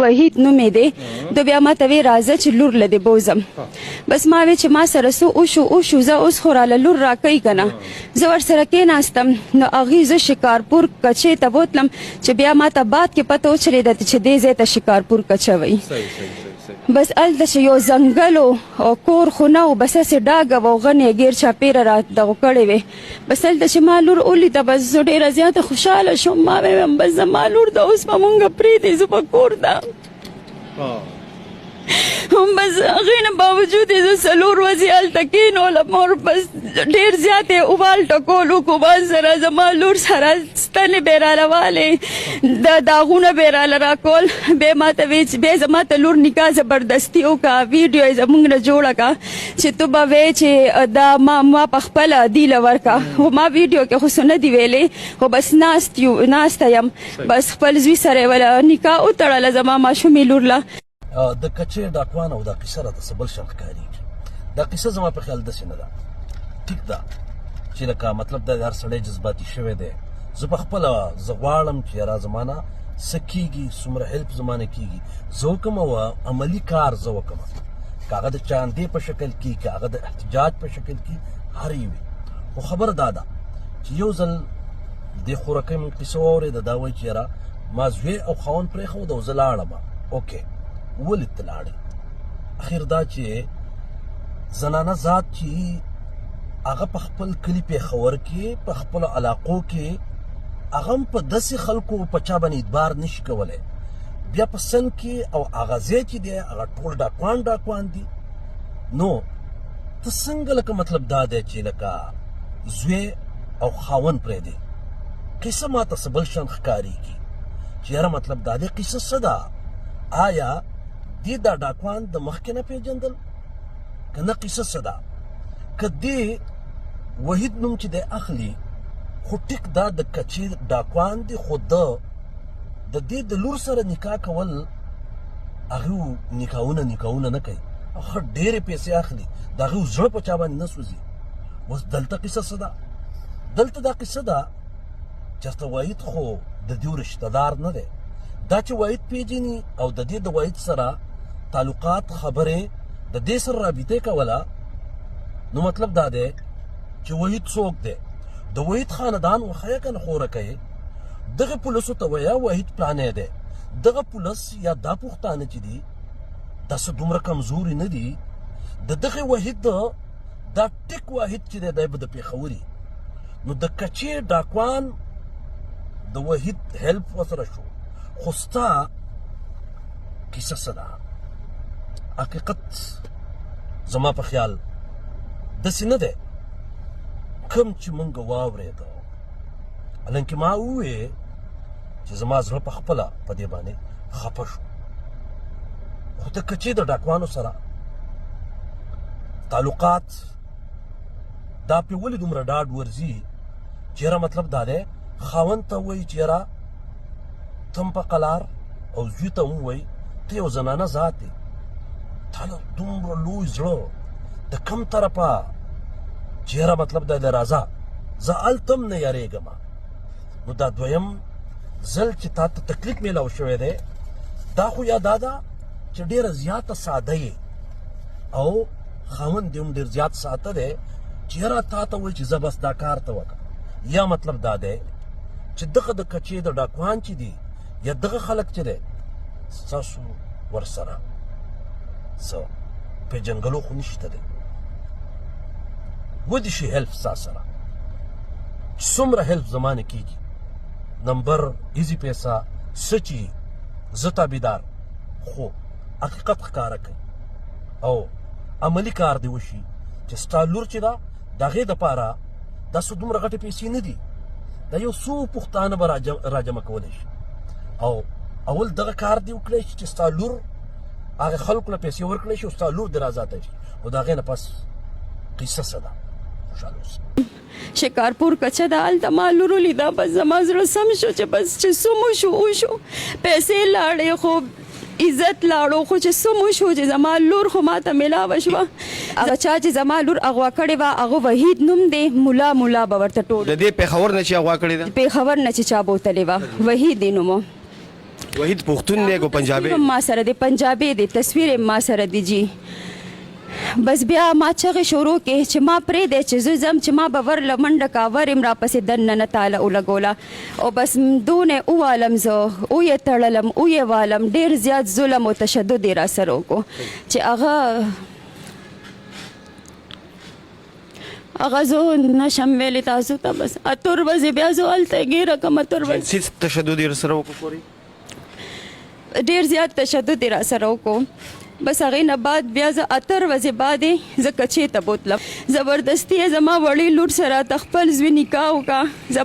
وحید نومې دی د بیا ما ته وی راځه چې لور له دې بوزم بس ما وی چې ما سره څه وشو زه اوس خو راله لور راکوي که نه زه ورسره کېناستم نو هغې زه شکارپور کچې ته بوتلم چې بیا ما ته بعد کې پته وچلېده چې دې ځای ته شکارپور کچه وایي بس هلته چې یو ځنګل او کور خو نه و بس هسې ډاګه وه او غنې ګیر چاپېره را دغو کړې وې بس هلته چې ما لور ولیده بس زه ډېره زیاته خوشحاله شوم ما ویم بس زما لور ده اوس به مونږ پرېږدې زه به کور ده بس هغې نه باوجود یې زه څلور ورځې هلته کېنولم او بس ډېر زیات یې اوبال ټکول وکړو بس سره زما لور سره ستنې به یې راروالې د داغونه به یې راله راکول بیا ما ته وی چې بیا زما ته لور نکاح زبردستي وکړه ویډیو یې زموږ نه جوړه کړه چې تو به وایې چې دا ما په خپله دیله ورکړه خو ما ویډیو کې خو څه نه دي ویلې خو بس ناسته یم بس خپل زوی سره یې وله نکاح وتړله زما ماشومې لور له د کچې ډاکوان او دا قصه راته څه بل شان ښکارېږي دا قصه زما په خیال داسې نه ده ټیک ده چې لکه مطلب دا هر سړی جذباتي شوی دی زه په خپله زه غواړم چې یاره زما نه څه کېږي څومره هیلپ زما نه کېږي زه وکړم او عملي کار زه وکړم که هغه د چاندې په شکل کې که هغه د احتجاج په شکل کې هر یې وي خو خبره دا ده چې یو ځل دې خورکۍ مې قصه واورېده دا وایي چې یاره ما زوی او خاوند پرېښود او زه لاړم اوکې ولې ته لاړې اخر دا چې زنانه ذات چې هغه په خپل کلي پېښور کې په خپلو علاقو کې هغه هم په داسې خلکو په چا باندې اعتبار نشي کولی بیا په سن کې او هغه ځای چې دی هغه ټول ډاکوان دي نو ته څنګه لکه مطلب دا دی چې لکه زوی او خاوند پرېږدې قصه ماته څه بل شان ښکارېږي چې یاره مطلب دا دی قصه څه ده آیا دې دا ډاکوان د مخکې نه پېژندل که نه قصه څه ده که دې وحید نوم چې دی اخلي خو ټیک دا د کچې ډاکوان دی خو د دې د لور سره نکاح کول هغې نکاحونه نه کوي او ښه ډېرې پیسې اخلي د هغې زړه په چا باندې نه سوځي اوس دلته قصه څه ده دلته دا قصه ده چېرته وحید خو د دې رشته دار نه دی دا چې وحید پیژني او د دې د وحید سره تعلقات خبرې د دې سره رابطې کوله نو مطلب دا دی چې وحید څوک دی د وحید خاندان وښیه که نه خورکۍ دغه پولیسو ته وایه وحید پلانی دی دغه پولیس یا دا پښتانه چې دي داسې دومره کمزوري نه دي د دغه وحید دا ټیک واحد چې دی دی به د پېښوري نو د کچې ډاکوان د وحید هیلپ ورسره شو خو ستا کیسه څه ده حقیقت زما په خیال داسې نه دی کوم چې مونږ واورېده حالانکې ما وویې چې زما زړه په خپله په دې باندې خفه شو خو د کچې د ډاکوانو سره تعلقات دا پې ولې دومره ډاډ ورځي چې یاره مطلب دا دی خاوند ته وایي چې یاره تم په قلار او زوی ته هم وایي ته یو زنانه ذات دی تا له دومره لوی زړه د کم طرفه چې یاره مطلب دا دی راځه زه هلته هم نه یارېږم نو دا دویم ځل چې تا ته تکلیف میلاو شوی دی دا خو یا دا ده چې ډېره زیاته ساده یې او خاوند دې هم ډېر زیات ساده دی چې یاره تا ته وایي چې زه بس دا کار ته وکړه یا مطلب دا دی چې دغه د کچې د ډاکوان چې دي یا دغه خلک چې دی ستاسو ورسره څه پېژنګلو خو نشته دی ودې شي هیلپ ستا سره چې څومره هیلپ زما نه کېږي نمبر ایزي پیسه څه چې زه تابعدار خو حقیقت ښکاره کوي او عملي کار دی وشي چې ستا لور چې ده د هغې دپاره داسې دومره غټې پیسې نه دي دا یو څو پښتانه به راجمع کولی شي او اول دغه کار دی وکړی چې ستا لور هغه خلکو له پیسې ورکړی شي او ستا لور دې راذاته شي او د هغې نه پس قصه څه ده خوشحاله اوسه شکارپور کچه ده هلته ما لور ولیده بس زما زړه سم شو چې بس چې څه مو شو وشو پیسې لاړې خو عزت لاړو خو چې څه مو شو چې زما لور خو ما ته میلاوه شوه هغه چا چې زما لور اغوا کړې وه هغه وحید نوم دی ملا به ورته ټول د دې پېښور نه چې اغوا کړې ده پېښور نه چې چا بوتلې وه وحید یې نوم وحید پښتون دی کو پنجابی تصویر ما سره دی پنجابي دی تصویر ما سره دی جی بس بیا ما چغې شروع کې چې ما پرې دی چې زه ځم چې ما به ورله منډه کا ور یم را پسې دننه تاله ولګوله او بس دونه ووالم زه ویې تړلم ویې والم ډېر زیات ظلم او تشدد یې را سره وکړو چې هغه زه نشم ویلی تاسو ته بس اتر ورځې بیا زه هلته ګیره کوم اتر ورځې جنسي تشدد یې سره وکړو پورې ډېر زیات تشدد یې را سره وکړو بس هغې نه بعد بیا زه اتر ورځې بعد یې زه کچې ته بوتلم زبردستي یې زما وړې لور سره ته خپل زوی نکاح وکړه